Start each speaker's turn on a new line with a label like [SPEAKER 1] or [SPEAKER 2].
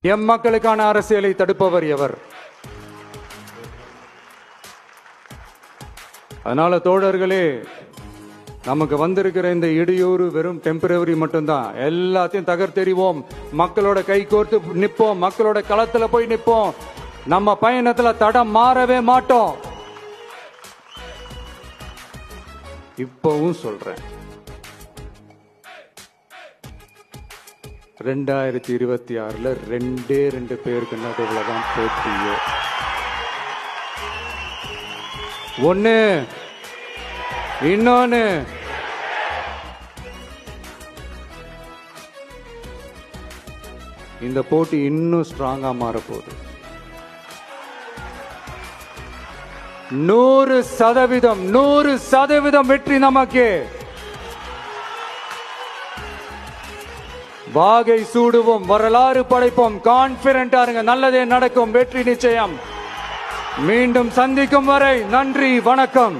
[SPEAKER 1] M மக்களுக்கான அரசியலை தடுப்பவர் எவர்? அதனால தோழர்களே, நமக்கு வந்திருக்கிற இந்த இடையூறு வெறும் டெம்பரவரி மட்டும்தான். எல்லாத்தையும் தகர்த்தெறிவோம், மக்களோட கை கோர்த்து நிற்போம், மக்களோட களத்துல போய் நிற்போம். நம்ம பயணத்துல தடம் மாறவே மாட்டோம். இப்பவும் சொல்றேன், 2026 2 பேருக்கு நடுவில் தான் போட்டியே. ஒண்ணு, இன்னொன்னு இந்த போட்டி இன்னும் ஸ்ட்ராங்கா மாறப்போகுது. 100% வெற்றி நமக்கு. வாகை சூடுவோம், வரலாறு படைப்போம். கான்பிடென்டா இருங்க, நல்லதே நடக்கும், வெற்றி நிச்சயம். மீண்டும் சந்திக்கும் வரை நன்றி, வணக்கம்.